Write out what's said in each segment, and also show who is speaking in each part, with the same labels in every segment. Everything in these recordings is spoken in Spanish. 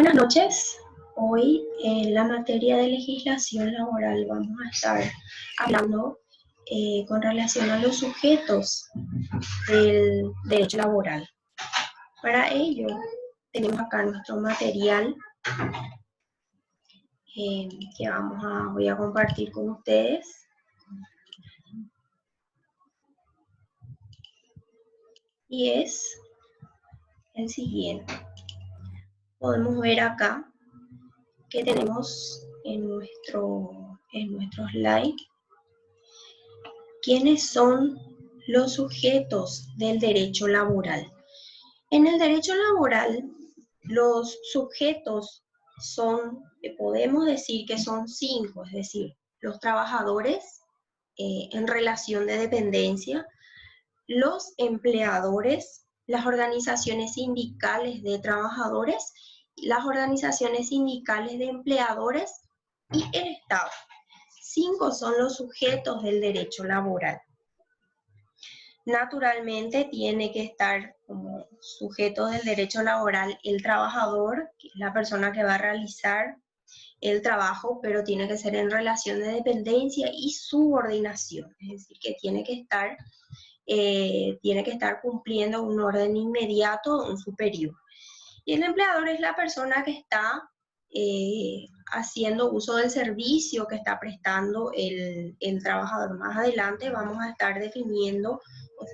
Speaker 1: Buenas noches. Hoy en la materia de legislación laboral vamos a estar hablando con relación a los sujetos del derecho laboral. Para ello tenemos acá nuestro material que voy a compartir con ustedes. Y es el siguiente. Podemos ver acá que tenemos en nuestro slide quiénes son los sujetos del derecho laboral. En el derecho laboral, los sujetos podemos decir que son 5, es decir, los trabajadores en relación de dependencia, los empleadores, las organizaciones sindicales de trabajadores, las organizaciones sindicales de empleadores y el Estado. 5 son los sujetos del derecho laboral. Naturalmente tiene que estar como sujeto del derecho laboral el trabajador, que es la persona que va a realizar el trabajo, pero tiene que ser en relación de dependencia y subordinación, es decir, que tiene que estar cumpliendo un orden inmediato de un superior. Y el empleador es la persona que está haciendo uso del servicio que está prestando el trabajador. Más adelante vamos a estar definiendo,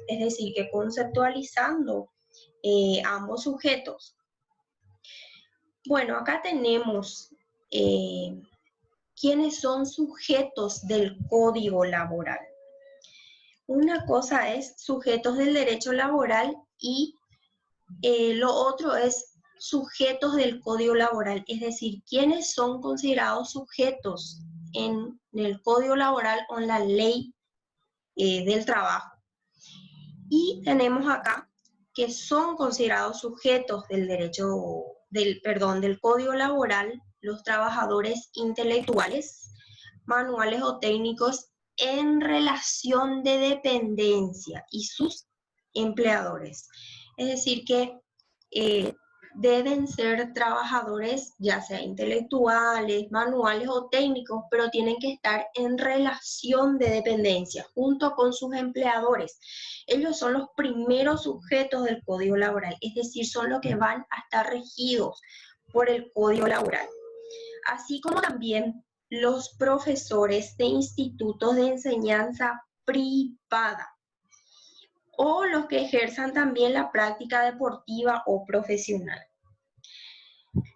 Speaker 1: es decir, que conceptualizando ambos sujetos. Bueno, acá tenemos quiénes son sujetos del Código Laboral. Una cosa es sujetos del derecho laboral y lo otro es sujetos del Código Laboral, es decir, quiénes son considerados sujetos en el Código Laboral o en la ley del trabajo. Y tenemos acá que son considerados sujetos del Código Laboral los trabajadores intelectuales, manuales o técnicos en relación de dependencia y sus empleadores. Es decir, que deben ser trabajadores ya sea intelectuales, manuales o técnicos, pero tienen que estar en relación de dependencia junto con sus empleadores. Ellos son los primeros sujetos del Código Laboral, es decir, son los que van a estar regidos por el Código Laboral. Así como también los profesores de institutos de enseñanza privada o los que ejerzan también la práctica deportiva o profesional.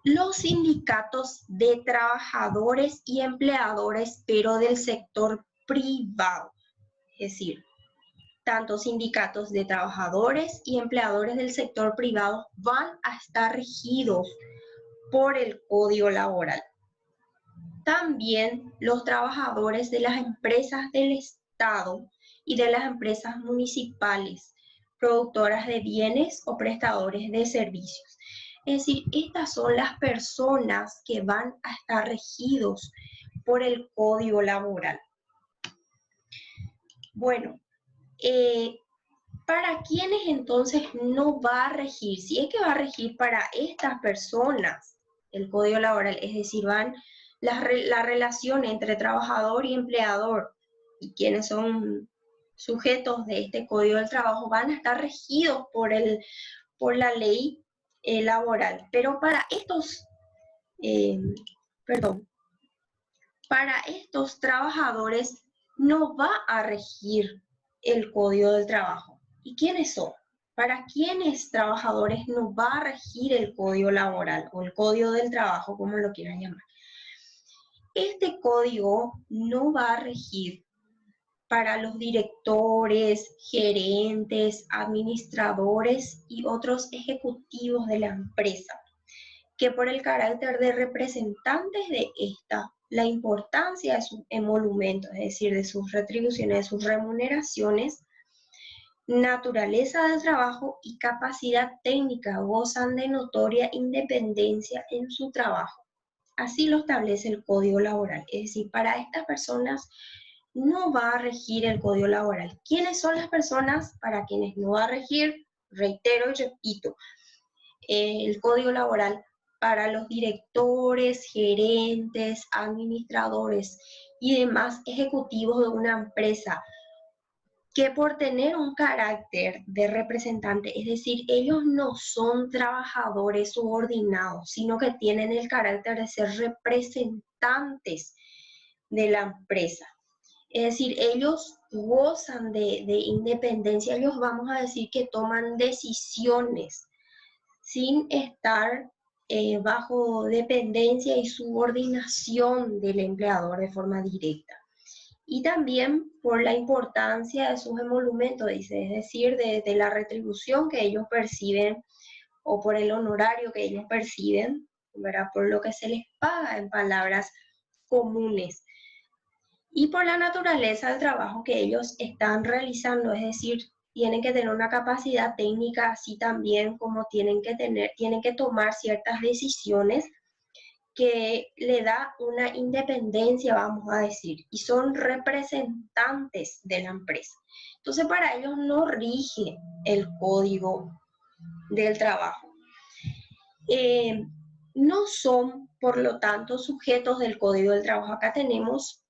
Speaker 1: Los sindicatos de trabajadores y empleadores, pero del sector privado, es decir, tanto sindicatos de trabajadores y empleadores del sector privado van a estar regidos por el Código Laboral. También los trabajadores de las empresas del Estado y de las empresas municipales, productoras de bienes o prestadores de servicios. Es decir, estas son las personas que van a estar regidos por el Código Laboral. Bueno, ¿para quiénes entonces no va a regir? Si es que va a regir para estas personas el Código Laboral, es decir, la relación entre trabajador y empleador y quienes son sujetos de este Código del Trabajo van a estar regidos por la ley laboral. Pero para estos trabajadores no va a regir el Código del Trabajo. ¿Y quiénes son? ¿Para quiénes trabajadores no va a regir el Código Laboral o el Código del Trabajo, como lo quieran llamar? Este código no va a regir para los directores, gerentes, administradores y otros ejecutivos de la empresa, que por el carácter de representantes de esta, la importancia de sus emolumentos, es decir, de sus retribuciones, de sus remuneraciones, naturaleza del trabajo y capacidad técnica gozan de notoria independencia en su trabajo. Así lo establece el Código Laboral, es decir, para estas personas no va a regir el Código Laboral. ¿Quiénes son las personas para quienes no va a regir? Reitero y repito, el Código Laboral para los directores, gerentes, administradores y demás ejecutivos de una empresa que por tener un carácter de representante, es decir, ellos no son trabajadores subordinados, sino que tienen el carácter de ser representantes de la empresa. Es decir, ellos gozan de independencia, ellos vamos a decir que toman decisiones sin estar bajo dependencia y subordinación del empleador de forma directa. Y también por la importancia de sus emolumentos, dice, es decir, de la retribución que ellos perciben o por el honorario que ellos perciben, ¿verdad? Por lo que se les paga en palabras comunes. Y por la naturaleza del trabajo que ellos están realizando, es decir, tienen que tener una capacidad técnica, así también como tienen que tomar ciertas decisiones que le da una independencia, vamos a decir, y son representantes de la empresa. Entonces, para ellos no rige el código del trabajo. No son, por lo tanto, sujetos del código del trabajo. Acá tenemos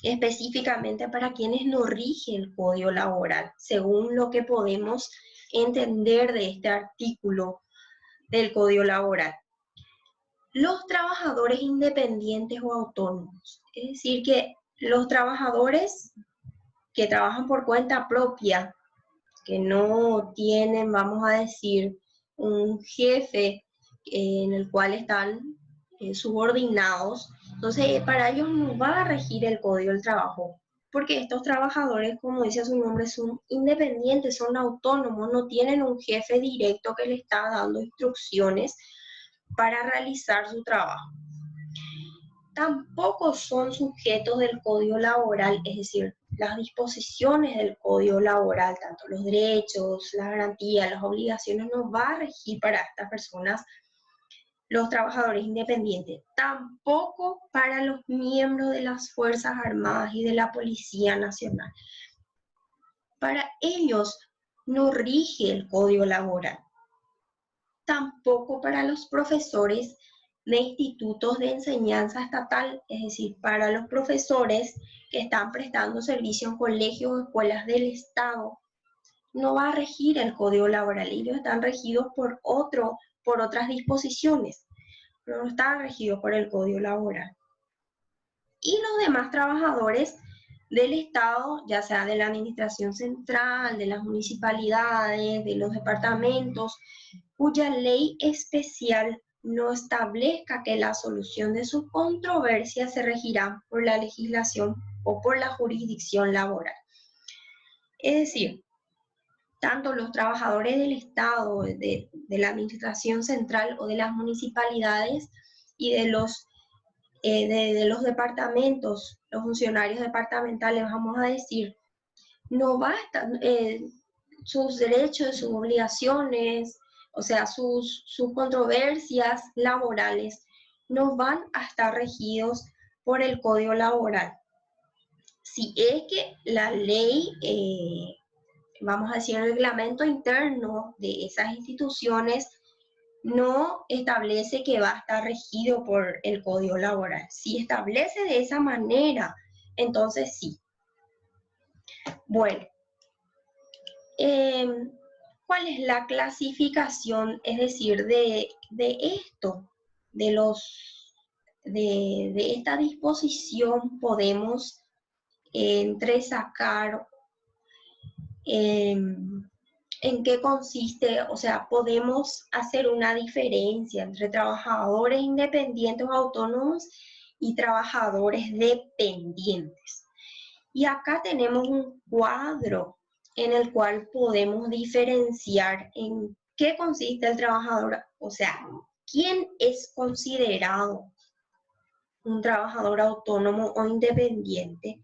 Speaker 1: específicamente para quienes no rige el código laboral, según lo que podemos entender de este artículo del código laboral. Los trabajadores independientes o autónomos, es decir, que los trabajadores que trabajan por cuenta propia, que no tienen, vamos a decir, un jefe en el cual están subordinados, entonces para ellos no va a regir el código del trabajo, porque estos trabajadores, como dice su nombre, son independientes, son autónomos, no tienen un jefe directo que le está dando instrucciones para realizar su trabajo. Tampoco son sujetos del código laboral, es decir, las disposiciones del código laboral, tanto los derechos, las garantías, las obligaciones, no va a regir para estas personas, los trabajadores independientes. Tampoco para los miembros de las Fuerzas Armadas y de la Policía Nacional. Para ellos no rige el código laboral. Tampoco para los profesores de institutos de enseñanza estatal, es decir, para los profesores que están prestando servicio en colegios o escuelas del Estado, no va a regir el código laboral. Ellos están regidos por otras disposiciones, pero no están regidos por el código laboral. Y los demás trabajadores del Estado, ya sea de la administración central, de las municipalidades, de los departamentos, cuya ley especial no establezca que la solución de sus controversias se regirá por la legislación o por la jurisdicción laboral. Es decir, tanto los trabajadores del Estado, de la administración central o de las municipalidades y de los departamentos, los funcionarios departamentales, vamos a decir, no bastan sus derechos, sus obligaciones, o sea, sus controversias laborales, no van a estar regidos por el Código Laboral. Si es que la ley, vamos a decir, el reglamento interno de esas instituciones no establece que va a estar regido por el Código Laboral. Si establece de esa manera, entonces sí. Bueno, ¿cuál es la clasificación? Es decir, de esto, de esta disposición podemos entresacar en qué consiste, o sea, podemos hacer una diferencia entre trabajadores independientes o autónomos y trabajadores dependientes. Y acá tenemos un cuadro en el cual podemos diferenciar en qué consiste el trabajador, o sea, quién es considerado un trabajador autónomo o independiente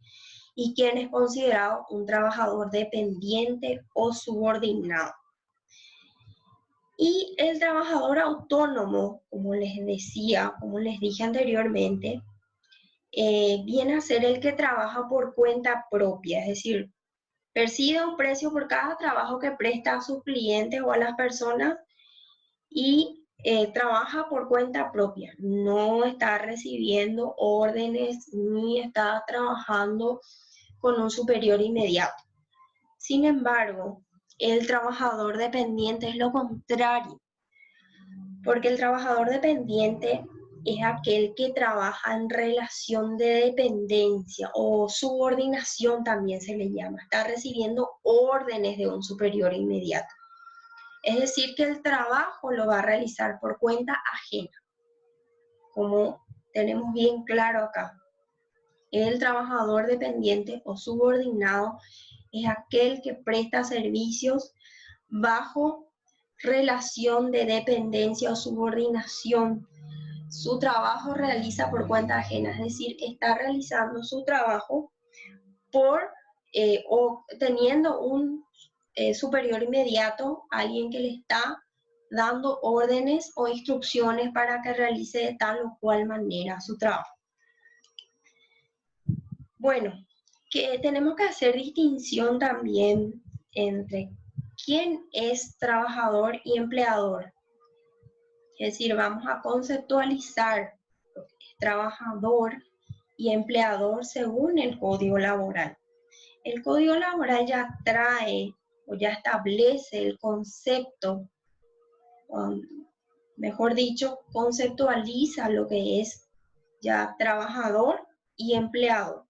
Speaker 1: y quién es considerado un trabajador dependiente o subordinado. Y el trabajador autónomo, como les decía, como les dije anteriormente, viene a ser el que trabaja por cuenta propia, es decir, percibe un precio por cada trabajo que presta a sus clientes o a las personas y trabaja por cuenta propia, no está recibiendo órdenes ni está trabajando con un superior inmediato. Sin embargo, el trabajador dependiente es lo contrario, porque el trabajador dependiente es aquel que trabaja en relación de dependencia o subordinación también se le llama, está recibiendo órdenes de un superior inmediato. Es decir, que el trabajo lo va a realizar por cuenta ajena, como tenemos bien claro acá. El trabajador dependiente o subordinado es aquel que presta servicios bajo relación de dependencia o subordinación. Su trabajo realiza por cuenta ajena, es decir, está realizando su trabajo por o teniendo un superior inmediato, alguien que le está dando órdenes o instrucciones para que realice de tal o cual manera su trabajo. Bueno, que tenemos que hacer distinción también entre quién es trabajador y empleador. Es decir, vamos a conceptualizar lo que es trabajador y empleador según el Código Laboral. El Código Laboral ya trae o ya establece el concepto, mejor dicho, conceptualiza lo que es ya trabajador y empleador.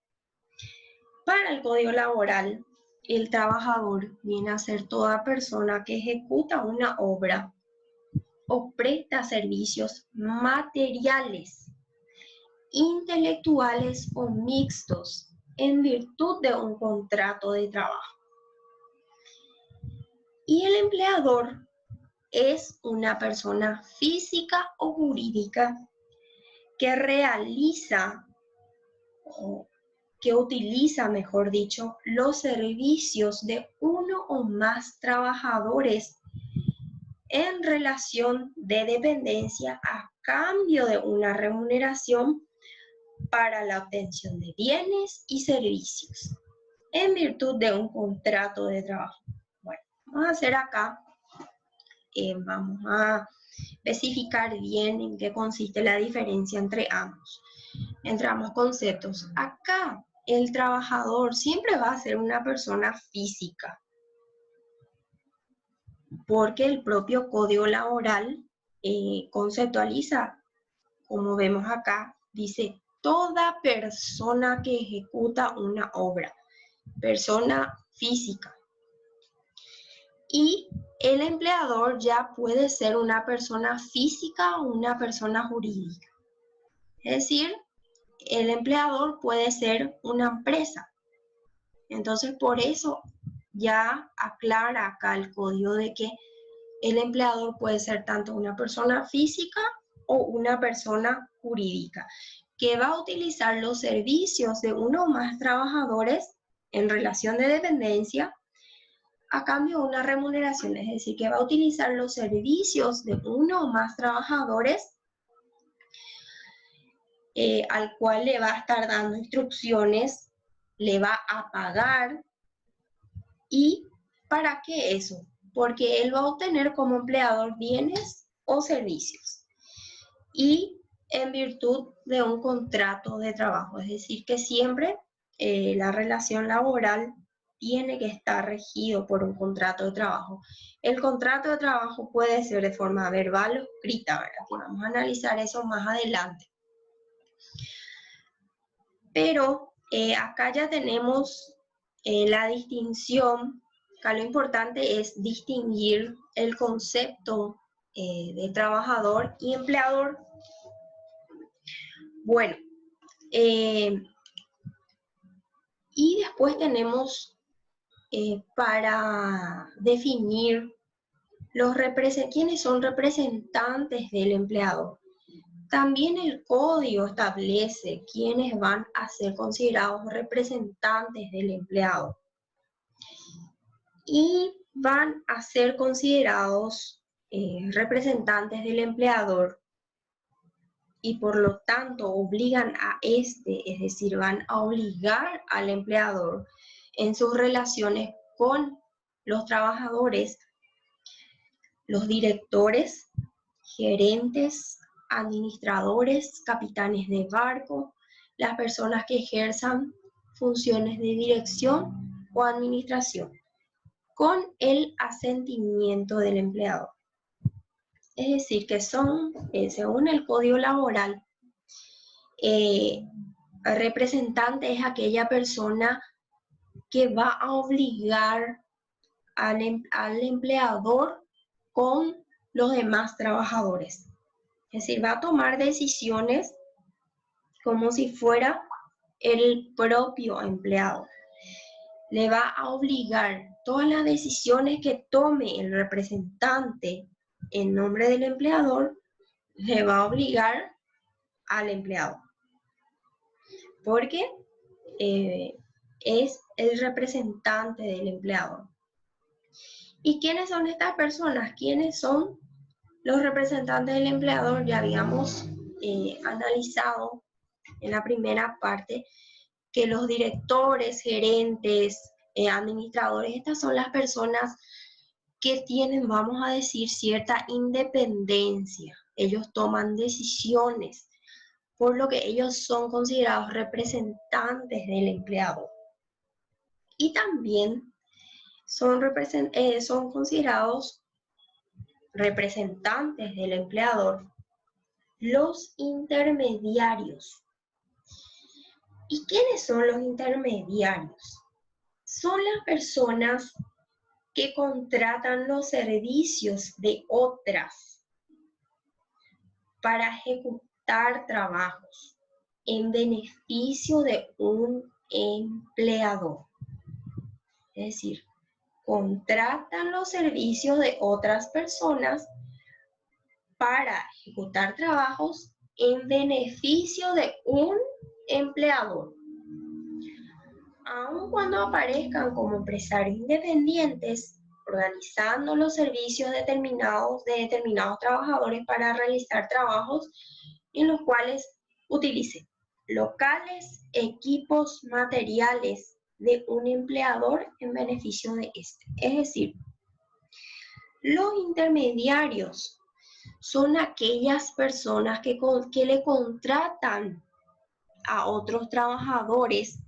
Speaker 1: Para el Código Laboral, el trabajador viene a ser toda persona que ejecuta una obra o presta servicios materiales, intelectuales o mixtos en virtud de un contrato de trabajo. Y el empleador es una persona física o jurídica que realiza o que utiliza, mejor dicho, los servicios de uno o más trabajadores en relación de dependencia a cambio de una remuneración para la obtención de bienes y servicios en virtud de un contrato de trabajo. Bueno, vamos a hacer acá, vamos a especificar bien en qué consiste la diferencia entre ambos conceptos. Acá el trabajador siempre va a ser una persona física, porque el propio Código Laboral conceptualiza, como vemos acá, dice toda persona que ejecuta una obra, persona física. Y el empleador ya puede ser una persona física o una persona jurídica. Es decir, el empleador puede ser una empresa. Entonces, por eso ya aclara acá el código de que el empleador puede ser tanto una persona física o una persona jurídica, que va a utilizar los servicios de uno o más trabajadores en relación de dependencia a cambio de una remuneración, es decir, que va a utilizar los servicios de uno o más trabajadores al cual le va a estar dando instrucciones, le va a pagar. ¿Y para qué eso? Porque él va a obtener como empleador bienes o servicios y en virtud de un contrato de trabajo, es decir, que siempre la relación laboral tiene que estar regido por un contrato de trabajo. El contrato de trabajo puede ser de forma verbal o escrita, ¿verdad? Y vamos a analizar eso más adelante. Pero acá ya tenemos la distinción. Acá lo importante es distinguir el concepto de trabajador y empleador. Bueno, y después tenemos para definir quiénes son representantes del empleador. También el código establece quiénes van a ser considerados representantes del empleado y van a ser considerados representantes del empleador y por lo tanto obligan a es decir, van a obligar al empleador en sus relaciones con los trabajadores, los directores, gerentes, administradores, capitanes de barco, las personas que ejerzan funciones de dirección o administración, con el asentimiento del empleador. Es decir, que son, según el Código Laboral, representante es aquella persona que va a obligar al empleador con los demás trabajadores. Es decir, va a tomar decisiones como si fuera el propio empleado. Le va a obligar todas las decisiones que tome el representante en nombre del empleador, le va a obligar al empleado. Porque es el representante del empleador. ¿Y quiénes son estas personas? ¿Quiénes son los representantes del empleador? Ya habíamos analizado en la primera parte que los directores, gerentes, administradores, estas son las personas que tienen, vamos a decir, cierta independencia. Ellos toman decisiones, por lo que ellos son considerados representantes del empleador. Y también son considerados representantes del empleador los intermediarios. ¿Y quiénes son los intermediarios? Son las personas que contratan los servicios de otras para ejecutar trabajos en beneficio de un empleador. Es decir, contratan los servicios de otras personas para ejecutar trabajos en beneficio de un empleador. Aun cuando aparezcan como empresarios independientes, organizando los servicios de determinados trabajadores para realizar trabajos en los cuales utilicen locales, equipos, materiales de un empleador en beneficio de este. Es decir, los intermediarios son aquellas personas que le contratan a otros trabajadores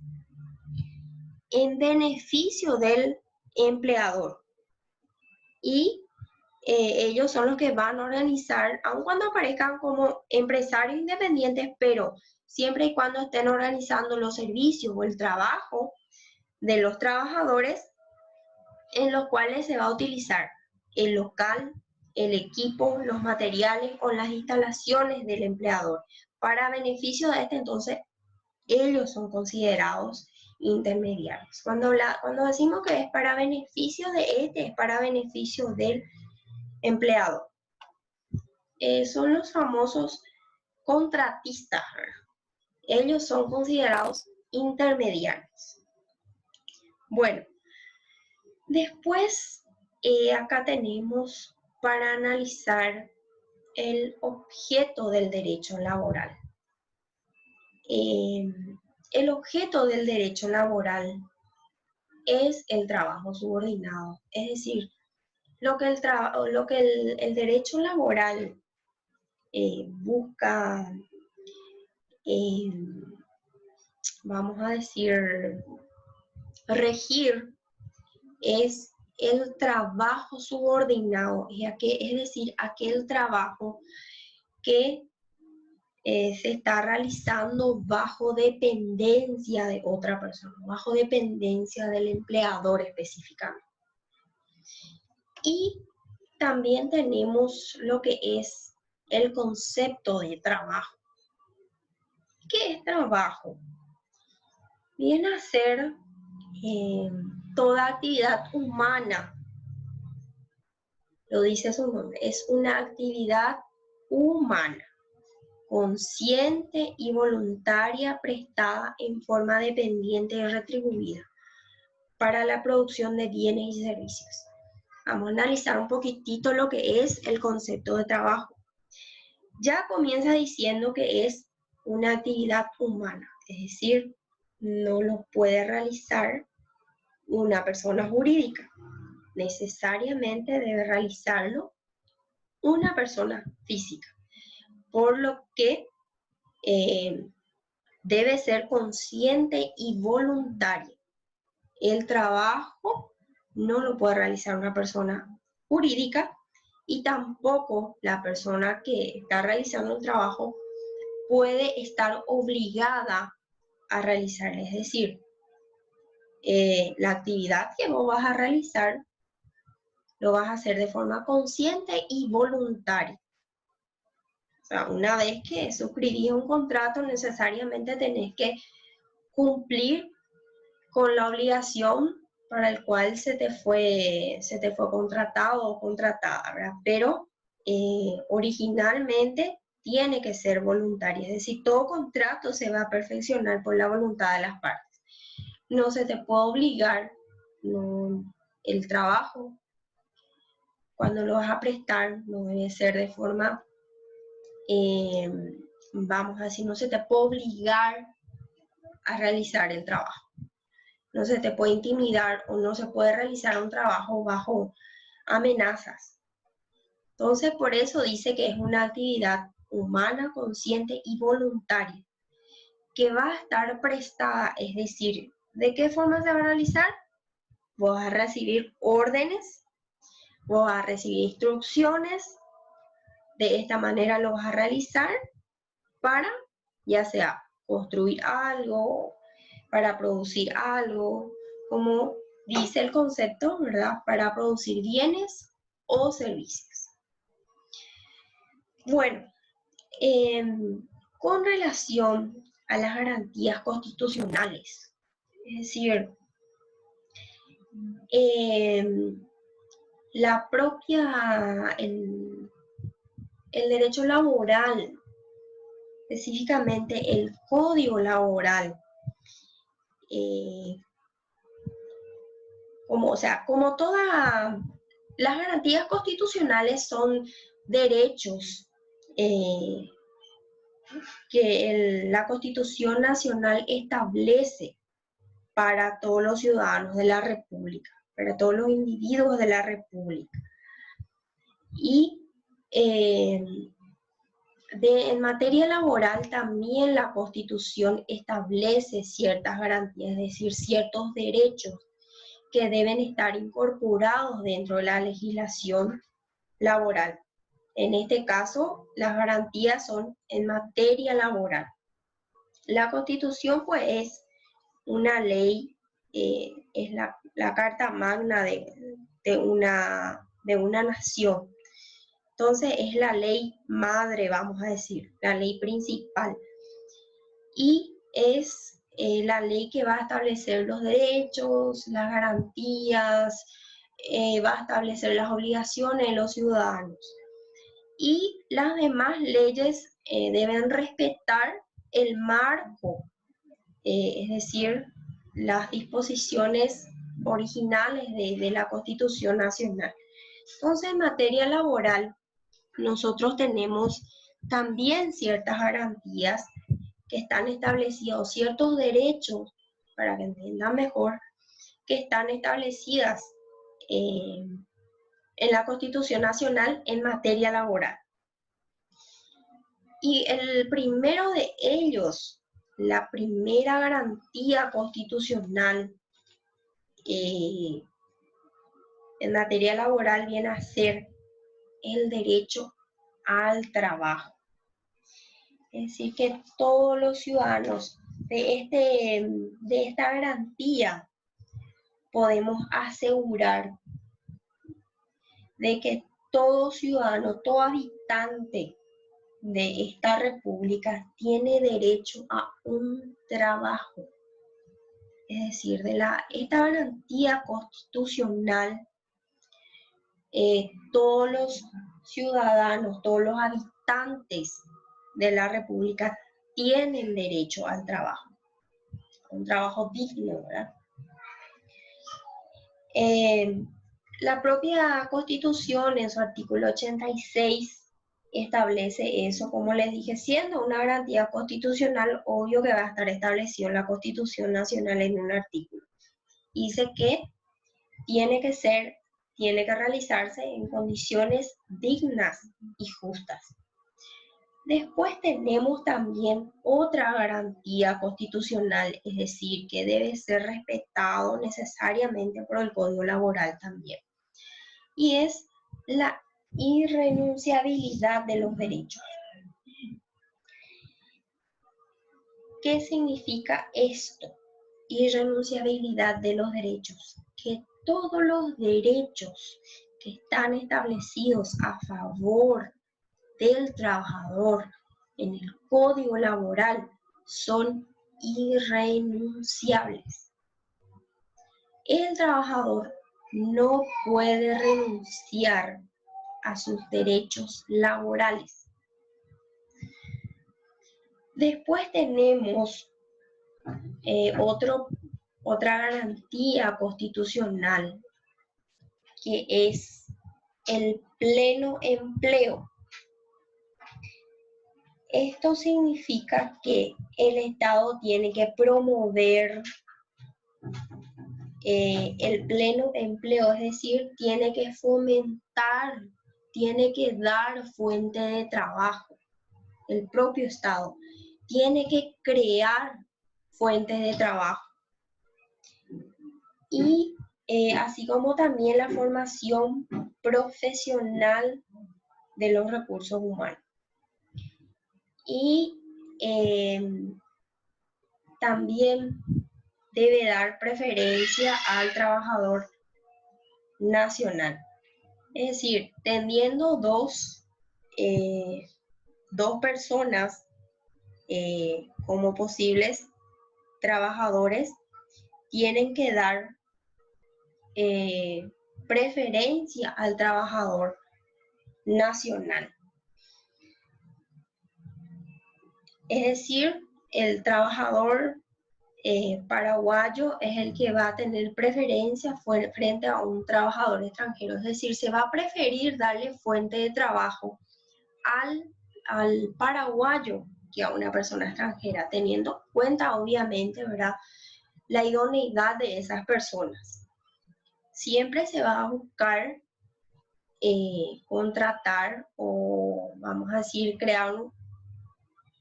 Speaker 1: en beneficio del empleador. Y ellos son los que van a organizar, aun cuando aparezcan como empresarios independientes, pero siempre y cuando estén organizando los servicios o el trabajo de los trabajadores en los cuales se va a utilizar el local, el equipo, los materiales o las instalaciones del empleador. Para beneficio de este, entonces, ellos son considerados intermediarios. Cuando decimos que es para beneficio de este, es para beneficio del empleado. Son los famosos contratistas. Ellos son considerados intermediarios. Bueno, después acá tenemos para analizar el objeto del derecho laboral. El objeto del derecho laboral es el trabajo subordinado, es decir, lo que el derecho laboral busca, vamos a decir, regir, es el trabajo subordinado, es decir, aquel trabajo que se está realizando bajo dependencia de otra persona, bajo dependencia del empleador específicamente. Y también tenemos lo que es el concepto de trabajo. ¿Qué es trabajo? Viene a ser toda actividad humana, lo dice su nombre, es una actividad humana, consciente y voluntaria prestada en forma dependiente y retribuida para la producción de bienes y servicios. Vamos a analizar un poquitito lo que es el concepto de trabajo. Ya comienza diciendo que es una actividad humana, es decir, no lo puede realizar una persona jurídica. Necesariamente debe realizarlo una persona física, por lo que debe ser consciente y voluntaria. El trabajo no lo puede realizar una persona jurídica y tampoco la persona que está realizando el trabajo puede estar obligada a realizar. Es decir, la actividad que vos vas a realizar lo vas a hacer de forma consciente y voluntaria. O sea, una vez que suscribís un contrato, necesariamente tenés que cumplir con la obligación para el cual se te fue contratado o contratada, ¿verdad? Pero originalmente tiene que ser voluntaria, es decir, todo contrato se va a perfeccionar por la voluntad de las partes. No se te puede obligar, no, el trabajo, cuando lo vas a prestar, no debe ser de forma, vamos a decir, no se te puede obligar a realizar el trabajo. No se te puede intimidar o no se puede realizar un trabajo bajo amenazas. Entonces, por eso dice que es una actividad humana, consciente y voluntaria, que va a estar prestada, es decir, ¿de qué forma se va a realizar? Vos vas a recibir órdenes, vos vas a recibir instrucciones, de esta manera lo vas a realizar para, ya sea construir algo, para producir algo, como dice el concepto, ¿verdad? Para producir bienes o servicios. Bueno, con relación a las garantías constitucionales, es decir, la propia, el derecho laboral, específicamente el código laboral, como todas las garantías constitucionales son derechos que la Constitución Nacional establece para todos los ciudadanos de la República, para todos los individuos de la República. Y en materia laboral también la Constitución establece ciertas garantías, es decir, ciertos derechos que deben estar incorporados dentro de la legislación laboral. En este caso, las garantías son en materia laboral. La Constitución, pues, es una ley, es la carta magna de una nación. Entonces, es la ley madre, vamos a decir, la ley principal. Y es la ley que va a establecer los derechos, las garantías, va a establecer las obligaciones de los ciudadanos. Y las demás leyes deben respetar el marco, es decir, las disposiciones originales de la Constitución Nacional. Entonces, en materia laboral, nosotros tenemos también ciertas garantías que están establecidos, ciertos derechos, para que entiendan mejor, que están establecidas en la Constitución Nacional en materia laboral. Y el primero de ellos, la primera garantía constitucional en materia laboral viene a ser el derecho al trabajo. Es decir, que todos los ciudadanos de esta garantía podemos asegurar de que todo ciudadano, todo habitante de esta república tiene derecho a un trabajo. Es decir, esta garantía constitucional, todos los ciudadanos, todos los habitantes de la república tienen derecho al trabajo, a un trabajo digno, ¿verdad? La propia Constitución en su artículo 86 establece eso, como les dije, siendo una garantía constitucional, obvio que va a estar establecido en la Constitución Nacional en un artículo. Dice que tiene tiene que realizarse en condiciones dignas y justas. Después tenemos también otra garantía constitucional, es decir, que debe ser respetado necesariamente por el Código Laboral también, y es la irrenunciabilidad de los derechos. ¿Qué significa esto? Irrenunciabilidad de los derechos. Que todos los derechos que están establecidos a favor del trabajador en el Código Laboral son irrenunciables. El trabajador no puede renunciar a sus derechos laborales. Después tenemos otra garantía constitucional, que es el pleno empleo. Esto significa que el Estado tiene que promover el pleno empleo, es decir, tiene que fomentar, tiene que dar fuente de trabajo. El propio Estado tiene que crear fuentes de trabajo. Y así como también la formación profesional de los recursos humanos. Y también debe dar preferencia al trabajador nacional. Es decir, teniendo dos personas como posibles trabajadores, tienen que dar preferencia al trabajador nacional. Es decir, el trabajador paraguayo es el que va a tener preferencia frente a un trabajador extranjero. Es decir, se va a preferir darle fuente de trabajo al paraguayo que a una persona extranjera, teniendo en cuenta, obviamente, ¿verdad?, la idoneidad de esas personas. Siempre se va a buscar contratar o, vamos a decir,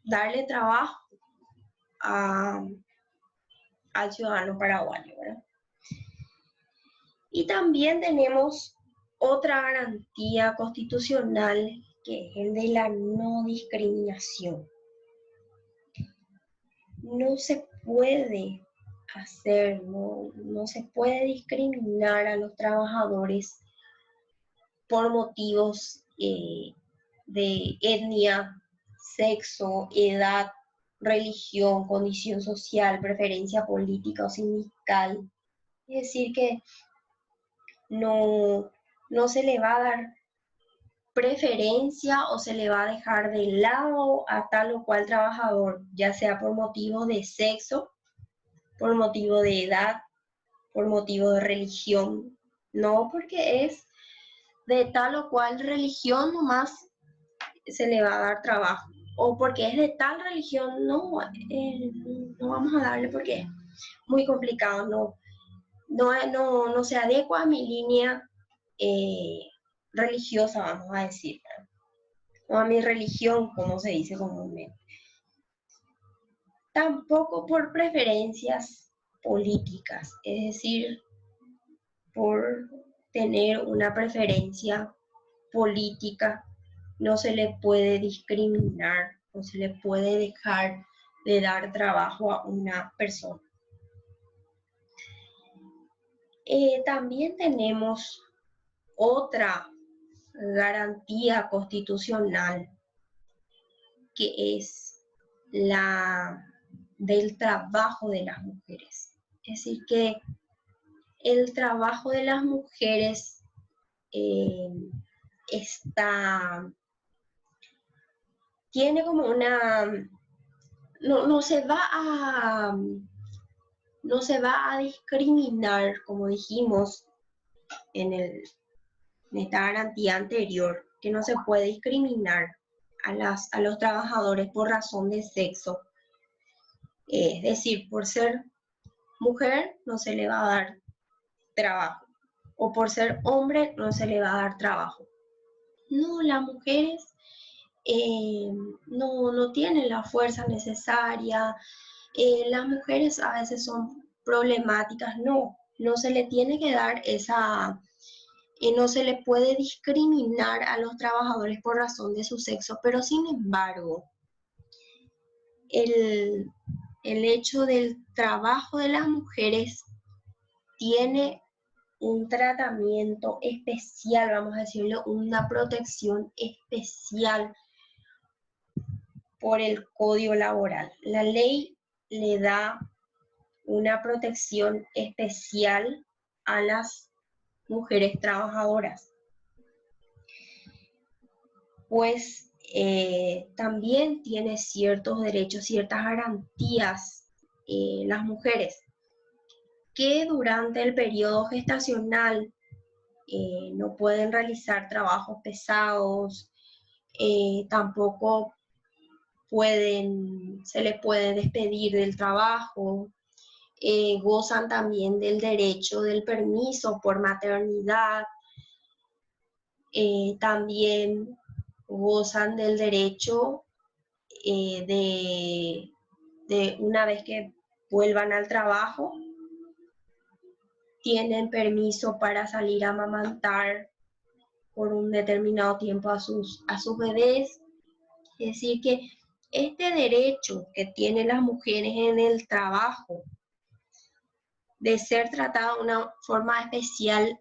Speaker 1: darle trabajo al ciudadano paraguayo, ¿verdad? Y también tenemos otra garantía constitucional, que es el de la no discriminación. No se puede hacer, no se puede discriminar a los trabajadores por motivos de etnia, sexo, edad, religión, condición social, preferencia política o sindical. Es decir, que no se le va a dar preferencia o se le va a dejar de lado a tal o cual trabajador, ya sea por motivo de sexo, por motivo de edad, por motivo de religión. No porque es de tal o cual religión nomás se le va a dar trabajo, o porque es de tal religión, no vamos a darle porque es muy complicado, no se adecua a mi línea religiosa, vamos a decir, o a mi religión, como se dice comúnmente. Tampoco por preferencias políticas, es decir, por tener una preferencia política, no se le puede discriminar, no se le puede dejar de dar trabajo a una persona. También tenemos otra garantía constitucional, que es la del trabajo de las mujeres. Es decir, que el trabajo de las mujeres tiene como no se va a discriminar, como dijimos en esta garantía anterior, que no se puede discriminar a los trabajadores por razón de sexo. Es decir, por ser mujer no se le va a dar trabajo, o por ser hombre no se le va a dar trabajo. No, las mujeres no tienen la fuerza necesaria, las mujeres a veces son problemáticas, no se le tiene que dar esa, no se le puede discriminar a los trabajadores por razón de su sexo, pero sin embargo, el, el hecho del trabajo de las mujeres tiene un tratamiento especial, vamos a decirlo, una protección especial por el Código Laboral. La ley le da una protección especial a las mujeres trabajadoras, pues también tiene ciertos derechos, ciertas garantías las mujeres que durante el periodo gestacional no pueden realizar trabajos pesados, tampoco se les puede despedir del trabajo, gozan también del derecho del permiso por maternidad, también gozan del derecho de una vez que vuelvan al trabajo, tienen permiso para salir a amamantar por un determinado tiempo a sus bebés. Es decir, que este derecho que tienen las mujeres en el trabajo de ser tratadas de una forma especial,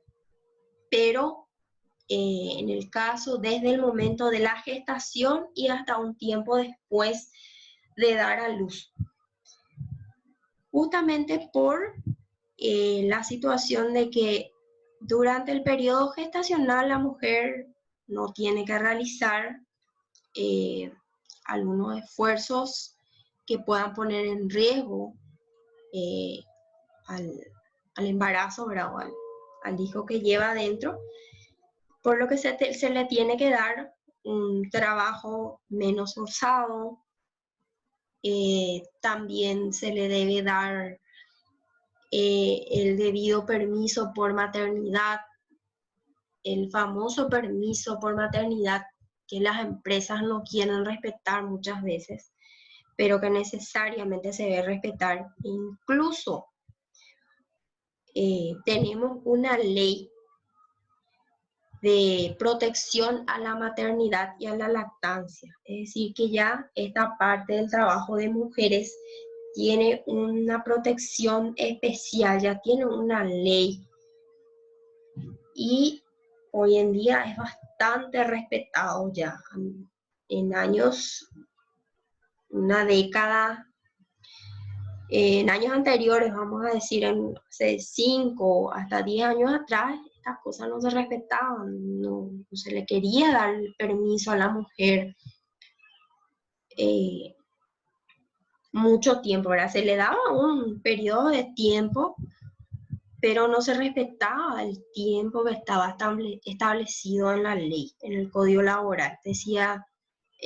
Speaker 1: pero en el caso desde el momento de la gestación y hasta un tiempo después de dar a luz. Justamente por la situación de que durante el periodo gestacional la mujer no tiene que realizar algunos esfuerzos que puedan poner en riesgo al embarazo, ¿verdad? O al hijo que lleva adentro, por lo que se le tiene que dar un trabajo menos forzado, también se le debe dar el debido permiso por maternidad, el famoso permiso por maternidad que las empresas no quieren respetar muchas veces, pero que necesariamente se debe respetar. Incluso tenemos una ley de protección a la maternidad y a la lactancia, es decir, que ya esta parte del trabajo de mujeres tiene una protección especial, ya tiene una ley, y hoy en día es bastante respetado ya. En años, una década, en años anteriores, vamos a decir, hace 5 hasta 10 años atrás, estas cosas no se respetaban, no se le quería dar el permiso a la mujer mucho tiempo, ¿verdad? Se le daba un periodo de tiempo, pero no se respetaba el tiempo que estaba establecido en la ley, en el Código Laboral. Decía,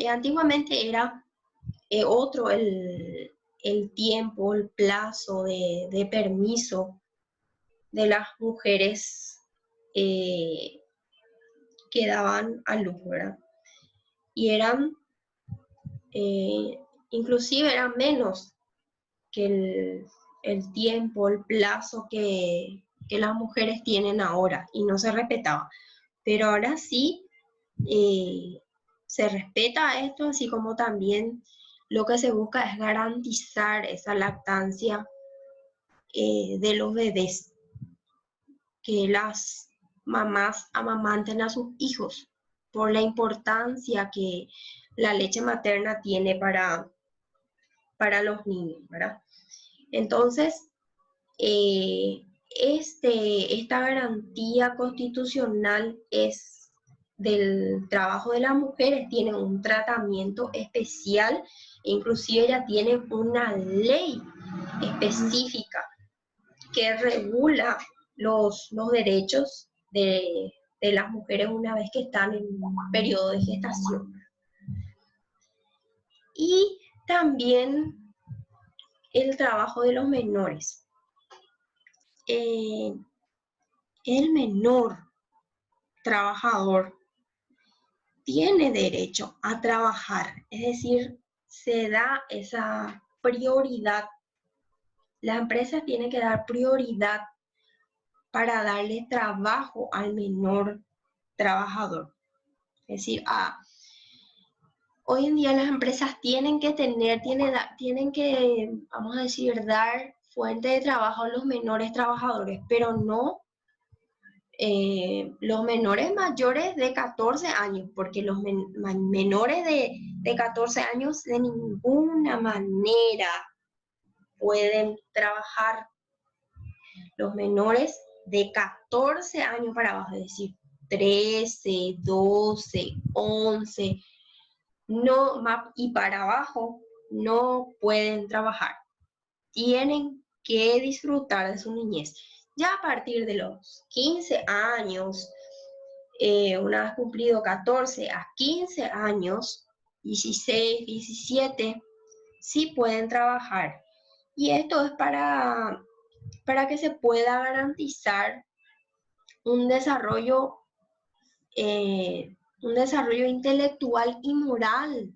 Speaker 1: antiguamente era otro el tiempo, el plazo de permiso de las mujeres que daban a luz, ¿verdad? Y eran, inclusive eran menos que el tiempo, el plazo que las mujeres tienen ahora, y no se respetaba. Pero ahora sí se respeta esto, así como también lo que se busca es garantizar esa lactancia de los bebés, que las mamás amamanten a sus hijos por la importancia que la leche materna tiene para los niños, ¿verdad? Entonces, esta garantía constitucional es del trabajo de las mujeres, tiene un tratamiento especial, inclusive ya tiene una ley específica que regula los derechos de las mujeres una vez que están en un periodo de gestación. Y también el trabajo de los menores. el menor trabajador tiene derecho a trabajar, es decir, se da esa prioridad. La empresa tiene que dar prioridad para darle trabajo al menor trabajador. Es decir, hoy en día las empresas tienen que vamos a decir, dar fuente de trabajo a los menores trabajadores, pero no los menores mayores de 14 años, porque los menores de 14 años de ninguna manera pueden trabajar. Los menores de 14 años para abajo, es decir, 13, 12, 11, no, y para abajo, no pueden trabajar. Tienen que disfrutar de su niñez. Ya a partir de los 15 años, una vez cumplido 14 a 15 años, 16, 17, sí pueden trabajar. Y esto es para que se pueda garantizar un desarrollo intelectual y moral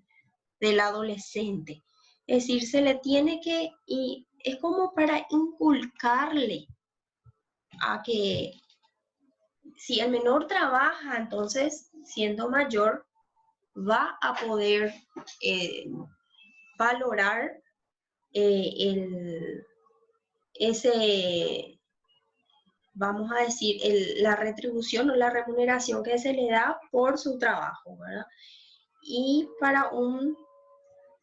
Speaker 1: del adolescente. Es decir, se le tiene que, y es como para inculcarle a que si el menor trabaja, entonces siendo mayor va a poder valorar vamos a decir, la retribución o la remuneración que se le da por su trabajo, ¿verdad? Y para un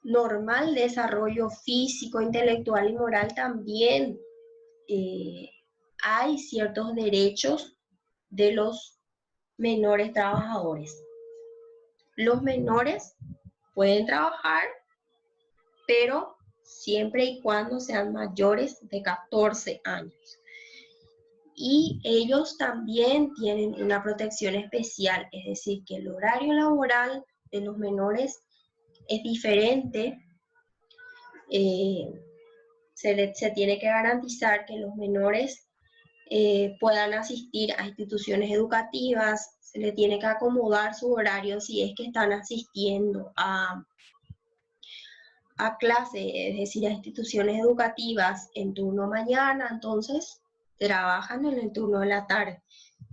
Speaker 1: normal desarrollo físico, intelectual y moral también hay ciertos derechos de los menores trabajadores. Los menores pueden trabajar, pero siempre y cuando sean mayores de 14 años. Y ellos también tienen una protección especial, es decir, que el horario laboral de los menores es diferente. Se tiene que garantizar que los menores puedan asistir a instituciones educativas, se le tiene que acomodar su horario si es que están asistiendo a clase, es decir, a instituciones educativas en turno mañana, entonces trabajan en el turno de la tarde.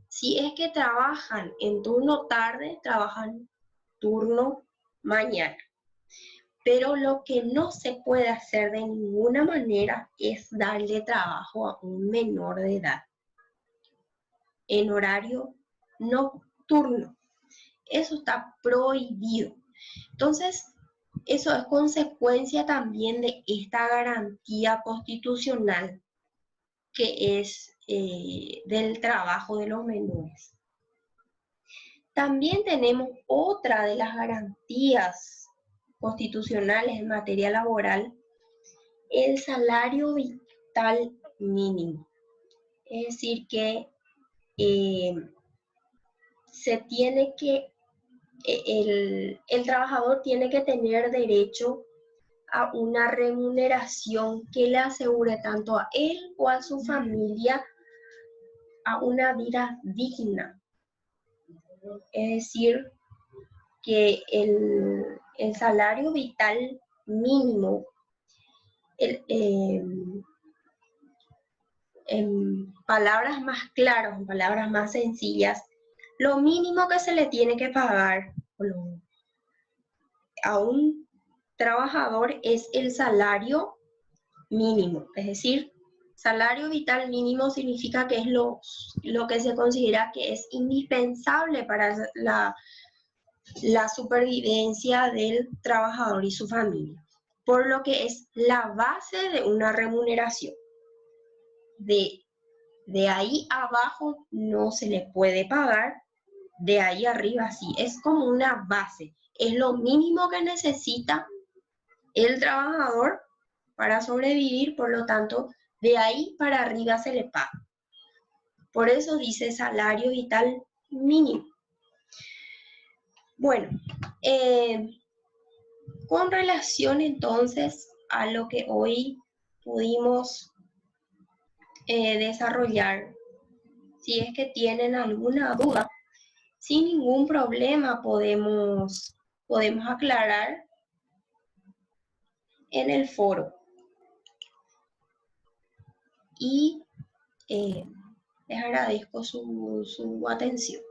Speaker 1: Si es que trabajan en turno tarde, trabajan turno mañana. Pero lo que no se puede hacer de ninguna manera es darle trabajo a un menor de edad en horario nocturno. Eso está prohibido. Entonces, eso es consecuencia también de esta garantía constitucional que es del trabajo de los menores. También tenemos otra de las garantías constitucionales en materia laboral, el salario vital mínimo. Es decir, que el trabajador tiene que tener derecho a una remuneración que le asegure tanto a él o a su familia a una vida digna. Es decir, que el salario vital mínimo, en palabras más claras, en palabras más sencillas, lo mínimo que se le tiene que pagar a un trabajador es el salario mínimo, es decir, salario vital mínimo significa que es lo que se considera que es indispensable para la supervivencia del trabajador y su familia, por lo que es la base de una remuneración. De ahí abajo no se le puede pagar, de ahí arriba sí, es como una base, es lo mínimo que necesita el trabajador para sobrevivir, por lo tanto, de ahí para arriba se le paga. Por eso dice salario vital mínimo. Bueno, con relación entonces a lo que hoy pudimos desarrollar, Si es que tienen alguna duda, sin ningún problema podemos aclarar en el foro. Y les agradezco su atención.